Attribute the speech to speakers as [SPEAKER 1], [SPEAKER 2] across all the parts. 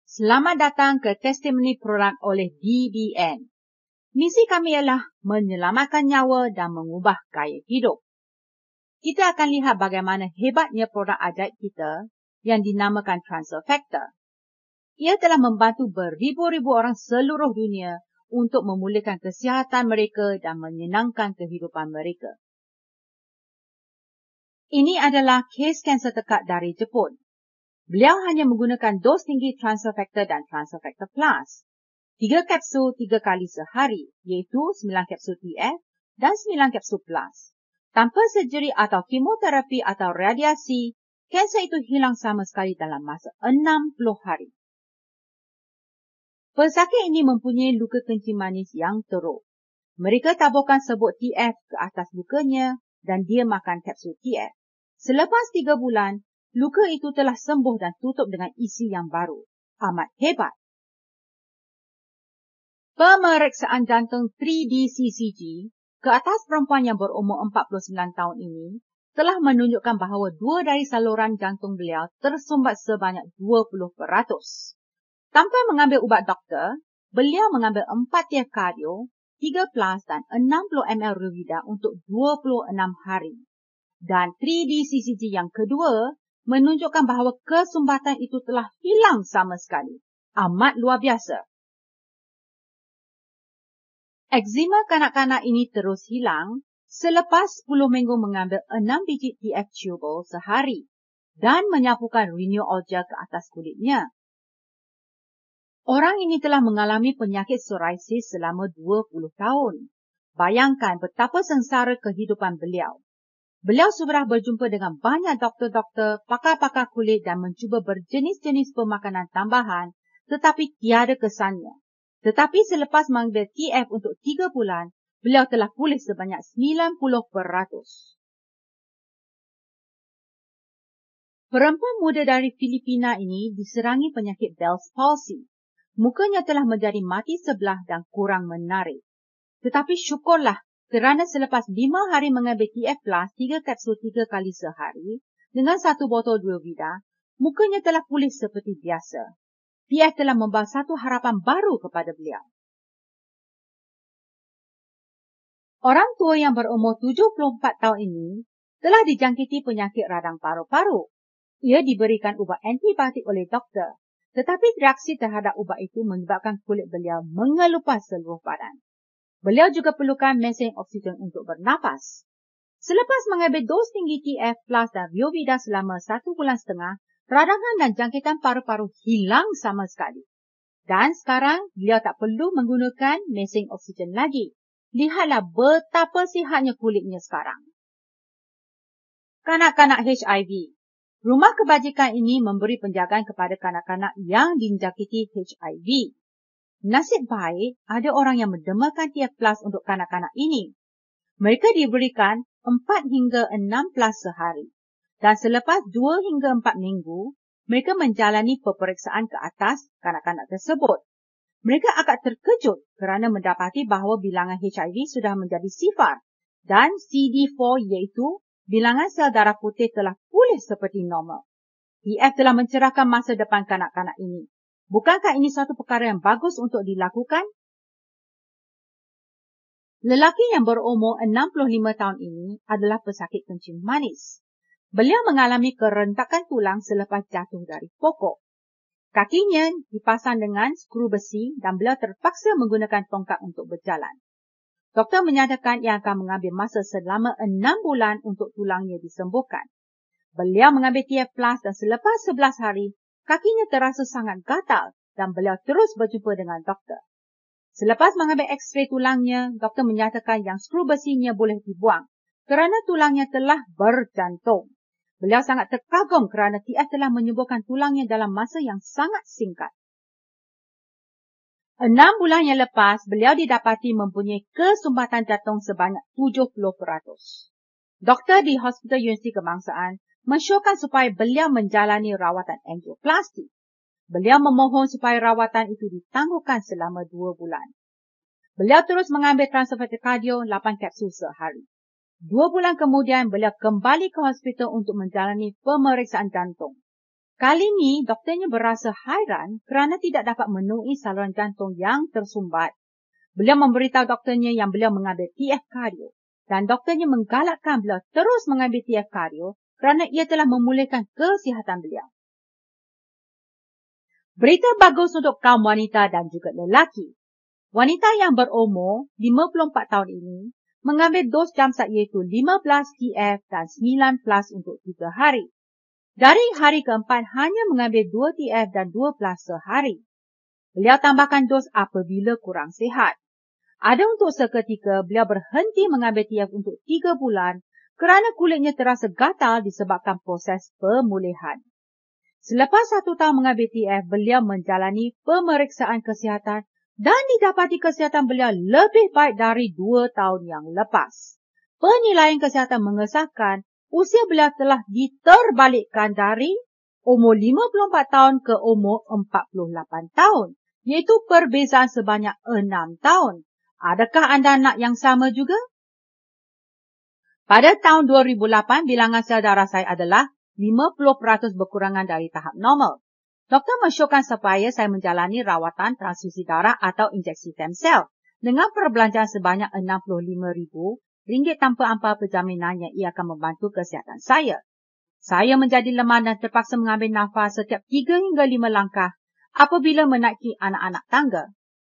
[SPEAKER 1] Selamat datang ke testimoni produk oleh DBN. Misi kami ialah menyelamatkan nyawa dan mengubah gaya hidup. Kita akan lihat bagaimana hebatnya produk ajaib kita yang dinamakan Transfer Factor. Ia telah membantu beribu-ribu orang seluruh dunia untuk memulihkan kesihatan mereka dan menyenangkan kehidupan mereka. Ini adalah kes kanser tekak dari Jepun. Beliau hanya menggunakan dos tinggi Transfer Factor dan Transfer Factor Plus. 3 kapsul 3 kali sehari, iaitu 9 kapsul TF dan 9 kapsul Plus. Tanpa surgery atau kemoterapi atau radiasi, kanser itu hilang sama sekali dalam masa 60 hari. Pesakit ini mempunyai luka kencing manis yang teruk. Mereka taburkan serbuk TF ke atas lukanya dan dia makan kapsul TF. Selepas 3 bulan, luka itu telah sembuh dan tutup dengan isi yang baru. Amat hebat. Pemeriksaan jantung 3D CCG ke atas perempuan yang berumur 49 tahun ini telah menunjukkan bahawa 2 dari saluran jantung beliau tersumbat sebanyak 20%. Tanpa mengambil ubat doktor, beliau mengambil 4 TF kardio, 3 plus dan 60 ml Revida untuk 26 hari. Dan 3D CCG yang kedua menunjukkan bahawa kesumbatan itu telah hilang sama sekali. Amat luar biasa. Eksema kanak-kanak ini terus hilang selepas 10 minggu mengambil 6 biji TF chewable sehari dan menyapukan Renew Olja ke atas kulitnya. Orang ini telah mengalami penyakit psoriasis selama 20 tahun. Bayangkan betapa sengsara kehidupan beliau. Beliau sudah berjumpa dengan banyak doktor-doktor, pakar-pakar kulit dan mencuba berjenis-jenis pemakanan tambahan tetapi tiada kesannya. Tetapi selepas mengambil TF untuk 3 bulan, beliau telah pulih sebanyak 90%. Perempuan muda dari Filipina ini diserangi penyakit Bell's palsy. Mukanya telah menjadi mati sebelah dan kurang menarik. Tetapi syukurlah kerana selepas 5 hari mengambil TF Plus 3 kapsul 3 kali sehari dengan 1 botol Revida, mukanya telah pulih seperti biasa. TF telah membawa satu harapan baru kepada beliau. Orang tua yang berumur 74 tahun ini telah dijangkiti penyakit radang paru-paru. Ia diberikan ubat antibiotik oleh doktor, tetapi reaksi terhadap ubat itu menyebabkan kulit beliau mengelupas seluruh badan. Beliau juga perlukan mesin oksigen untuk bernafas. Selepas mengambil dos tinggi TF Plus dan Revida selama 1,5 bulan, radangan dan jangkitan paru-paru hilang sama sekali. Dan sekarang, beliau tak perlu menggunakan mesin oksigen lagi. Lihatlah betapa sihatnya kulitnya sekarang. Kanak-kanak HIV. Rumah kebajikan ini memberi penjagaan kepada kanak-kanak yang dijangkiti HIV. Nasib baik, ada orang yang mendemakan TF Plus untuk kanak-kanak ini. Mereka diberikan 4 hingga 6 plus sehari. Dan selepas 2 hingga 4 minggu, mereka menjalani peperiksaan ke atas kanak-kanak tersebut. Mereka agak terkejut kerana mendapati bahawa bilangan HIV sudah menjadi sifar dan CD4 iaitu bilangan sel darah putih telah pulih seperti normal. TF telah mencerahkan masa depan kanak-kanak ini. Bukankah ini suatu perkara yang bagus untuk dilakukan? Lelaki yang berumur 65 tahun ini adalah pesakit kencing manis. Beliau mengalami kerentakan tulang selepas jatuh dari pokok. Kakinya dipasang dengan skru besi dan beliau terpaksa menggunakan tongkat untuk berjalan. Doktor menyatakan ia akan mengambil masa selama 6 bulan untuk tulangnya disembuhkan. Beliau mengambil TF Plus dan selepas 11 hari, kakinya terasa sangat gatal dan beliau terus berjumpa dengan doktor. Selepas mengambil X-ray tulangnya, doktor menyatakan yang skru besinya boleh dibuang kerana tulangnya telah berjantung. Beliau sangat terkagum kerana TF telah menyembuhkan tulangnya dalam masa yang sangat singkat. 6 bulan yang lepas, beliau didapati mempunyai kesumbatan jantung sebanyak 70%. Doktor di Hospital Universiti Kebangsaan mensyorkan supaya beliau menjalani rawatan angioplastik. Beliau memohon supaya rawatan itu ditangguhkan selama 2 bulan. Beliau terus mengambil Transfer Factor kardio 8 kapsul sehari. 2 bulan kemudian, beliau kembali ke hospital untuk menjalani pemeriksaan jantung. Kali ini, doktornya berasa hairan kerana tidak dapat memenuhi saluran jantung yang tersumbat. Beliau memberitahu doktornya yang beliau mengambil TF kardio dan doktornya menggalakkan beliau terus mengambil TF kardio kerana ia telah memulihkan kesihatan beliau. Berita bagus untuk kaum wanita dan juga lelaki. Wanita yang berumur 54 tahun ini mengambil dos jamsat iaitu 15 TF dan 9 plus untuk 3 hari. Dari hari keempat hanya mengambil 2 TF dan 2 plus sehari. Beliau tambahkan dos apabila kurang sihat. Ada untuk seketika beliau berhenti mengambil TF untuk 3 bulan kerana kulitnya terasa gatal disebabkan proses pemulihan. Selepas 1 tahun mengambil TF, beliau menjalani pemeriksaan kesihatan dan didapati kesihatan beliau lebih baik dari 2 tahun yang lepas. Penilaian kesihatan mengesahkan usia beliau telah diterbalikkan dari umur 54 tahun ke umur 48 tahun, iaitu perbezaan sebanyak 6 tahun. Adakah anda nak yang sama juga? Pada tahun 2008, bilangan sel darah saya adalah 50% berkurangan dari tahap normal. Doktor mensyorkan supaya saya menjalani rawatan transfusi darah atau injeksi stem cell dengan perbelanjaan sebanyak RM65,000 tanpa apa penjaminan yang ia akan membantu kesihatan saya. Saya menjadi lemah dan terpaksa mengambil nafas setiap 3 hingga 5 langkah apabila menaiki anak-anak tangga.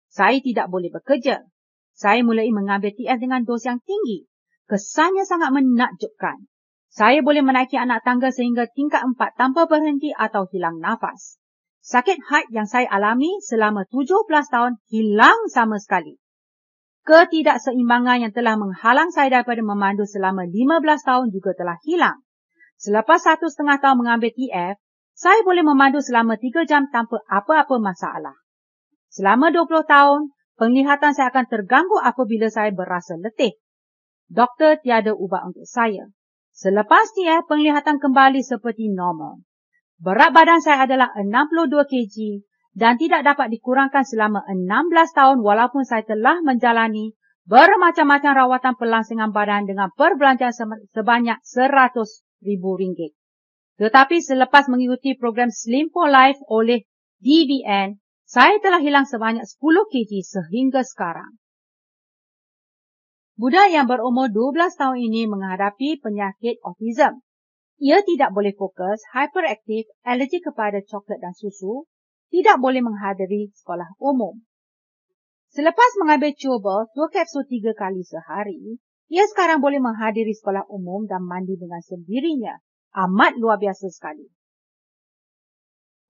[SPEAKER 1] Saya tidak boleh bekerja. Saya mulai mengambil TF dengan dos yang tinggi. Kesannya sangat menakjubkan. Saya boleh menaiki anak tangga sehingga tingkat 4 tanpa berhenti atau hilang nafas. Sakit haid yang saya alami selama 17 tahun hilang sama sekali. Ketidakseimbangan yang telah menghalang saya daripada memandu selama 15 tahun juga telah hilang. Selepas 1,5 tahun mengambil TF, saya boleh memandu selama 3 jam tanpa apa-apa masalah. Selama 20 tahun, penglihatan saya akan terganggu apabila saya berasa letih. Doktor tiada ubat untuk saya. Selepas TF, penglihatan kembali seperti normal. Berat badan saya adalah 62 kg dan tidak dapat dikurangkan selama 16 tahun walaupun saya telah menjalani bermacam-macam rawatan pelangsingan badan dengan perbelanjaan sebanyak RM100,000. Tetapi selepas mengikuti program Slim for Life oleh DBN, saya telah hilang sebanyak 10 kg sehingga sekarang. Budak yang berumur 12 tahun ini menghadapi penyakit autism. Ia tidak boleh fokus, hyperaktif, alergi kepada coklat dan susu, tidak boleh menghadiri sekolah umum. Selepas mengambil cuba 2 kapsul 3 kali sehari, ia sekarang boleh menghadiri sekolah umum dan mandi dengan sendirinya. Amat luar biasa sekali.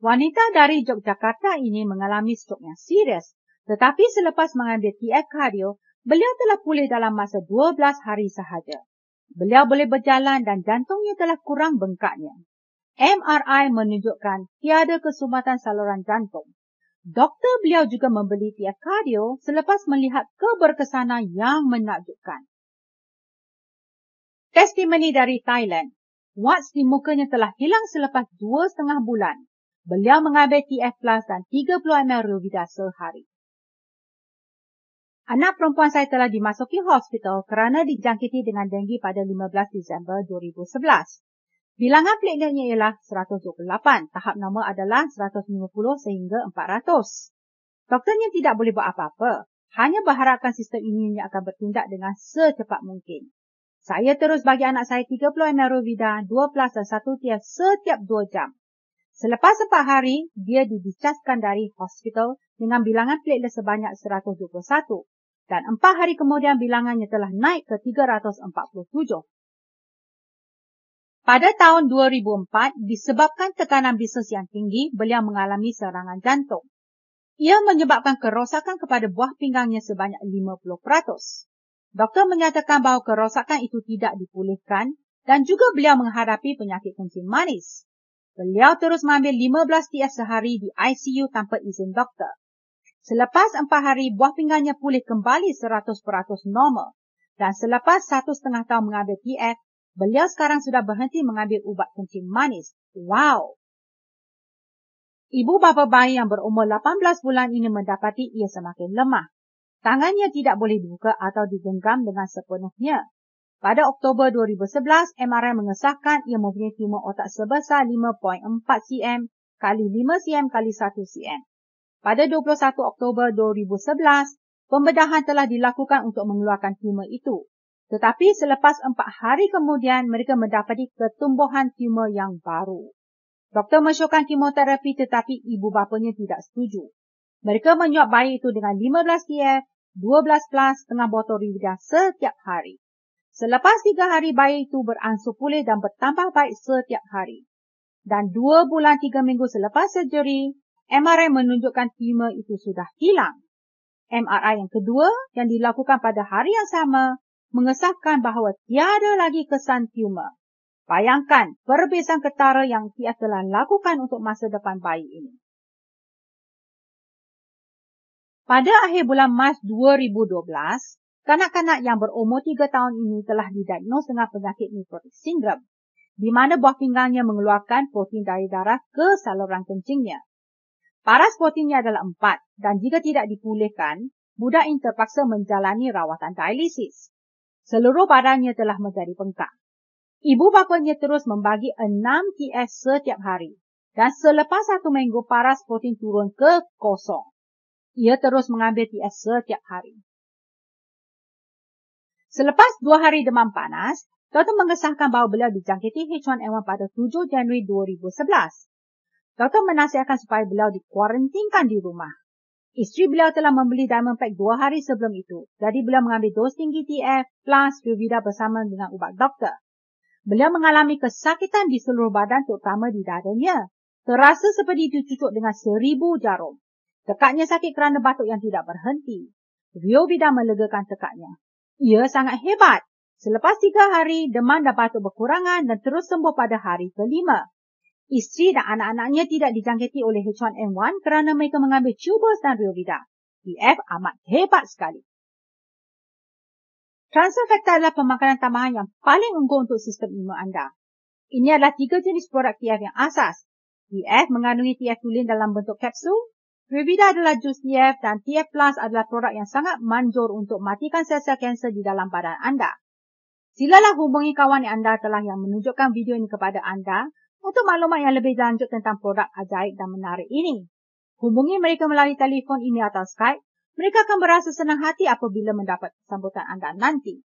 [SPEAKER 1] Wanita dari Yogyakarta ini mengalami strok yang serius, tetapi selepas mengambil TF kardio, beliau telah pulih dalam masa 12 hari sahaja. Beliau boleh berjalan dan jantungnya telah kurang bengkaknya. MRI menunjukkan tiada kesumbatan saluran jantung. Doktor beliau juga membeli TF kardio selepas melihat keberkesanan yang menakjubkan. Testimoni dari Thailand. Warts di mukanya telah hilang selepas 2,5 bulan. Beliau mengambil TF Plus dan 30 ml Revida sehari. Anak perempuan saya telah dimasuki hospital kerana dijangkiti dengan denggi pada 15 Disember 2011. Bilangan plateletnya ialah 128, tahap normal adalah 150 sehingga 400. Doktornya tidak boleh buat apa-apa, hanya berharapkan sistem imunnya akan bertindak dengan secepat mungkin. Saya terus bagi anak saya 30 ml Revida, 2 plus dan 1 TF setiap 2 jam. Selepas 4 hari, dia didischargekan dari hospital dengan bilangan platelet sebanyak 121. Dan 4 hari kemudian bilangannya telah naik ke 347. Pada tahun 2004, disebabkan tekanan bisnes yang tinggi, beliau mengalami serangan jantung. Ia menyebabkan kerosakan kepada buah pinggangnya sebanyak 50%. Doktor menyatakan bahawa kerosakan itu tidak dipulihkan dan juga beliau menghadapi penyakit kencing manis. Beliau terus mengambil 15 TF sehari di ICU tanpa izin doktor. Selepas 4 hari, buah pinggangnya pulih kembali 100% normal. Dan selepas 1,5 tahun mengambil TF, beliau sekarang sudah berhenti mengambil ubat kencing manis. Wow! Ibu bapa bayi yang berumur 18 bulan ini mendapati ia semakin lemah. Tangannya tidak boleh dibuka atau digenggam dengan sepenuhnya. Pada Oktober 2011, MRI mengesahkan ia mempunyai tumor otak sebesar 5.4 cm kali 5 cm kali 1 cm. Pada 21 Oktober 2011, pembedahan telah dilakukan untuk mengeluarkan tumor itu. Tetapi selepas 4 hari kemudian, mereka mendapati ketumbuhan tumor yang baru. Doktor mesyuruhkan kemoterapi tetapi ibu bapanya tidak setuju. Mereka menyuap bayi itu dengan 15 TF, 12 plus setengah botol Rivida setiap hari. Selepas 3 hari bayi itu berangsur pulih dan bertambah baik setiap hari. Dan 2 bulan 3 minggu selepas surgery, MRI menunjukkan tumor itu sudah hilang. MRI yang kedua yang dilakukan pada hari yang sama mengesahkan bahawa tiada lagi kesan tumor. Bayangkan perbezaan ketara yang TF telah lakukan untuk masa depan bayi ini. Pada akhir bulan Mac 2012, kanak-kanak yang berumur 3 tahun ini telah didiagnos dengan penyakit nephrotic syndrome, di mana buah pinggangnya mengeluarkan protein dari darah ke saluran kencingnya. Paras proteinnya adalah 4 dan jika tidak dipulihkan, budak ini terpaksa menjalani rawatan dialisis. Seluruh badannya telah menjadi bengkak. Ibu bapanya terus membagi 6 TF setiap hari dan selepas 1 minggu paras protein turun ke 0. Ia terus mengambil TF setiap hari. Selepas 2 hari demam panas, doktor mengesahkan bahawa beliau dijangkiti H1N1 pada 7 Januari 2011. Doktor menasihatkan supaya beliau dikuarantinkan di rumah. Isteri beliau telah membeli Diamond Pack 2 hari sebelum itu, jadi beliau mengambil dos tinggi TF plus Rivida bersama dengan ubat doktor. Beliau mengalami kesakitan di seluruh badan terutama di dadanya. Terasa seperti dicucuk dengan 1000 jarum. Tekaknya sakit kerana batuk yang tidak berhenti. Rivida melegakan tekaknya. Ia sangat hebat. Selepas 3 hari, demam dan batuk berkurangan dan terus sembuh pada hari ke-5. Isteri dan anak-anaknya tidak dijangkiti oleh H1N1 kerana mereka mengambil Tubers dan Rivida. TF amat hebat sekali. Transfer factor adalah pemakanan tambahan yang paling unggul untuk sistem imun anda. Ini adalah 3 jenis produk TF yang asas. TF mengandungi TF tulin dalam bentuk kapsul. Rivida adalah jus TF dan TF Plus adalah produk yang sangat manjur untuk matikan sel-sel kanser di dalam badan anda. Silalah hubungi kawan anda telah yang menunjukkan video ini kepada anda untuk maklumat yang lebih lanjut tentang produk ajaib dan menarik ini. Hubungi mereka melalui telefon, email atau Skype. Mereka akan berasa senang hati apabila mendapat sambutan anda nanti.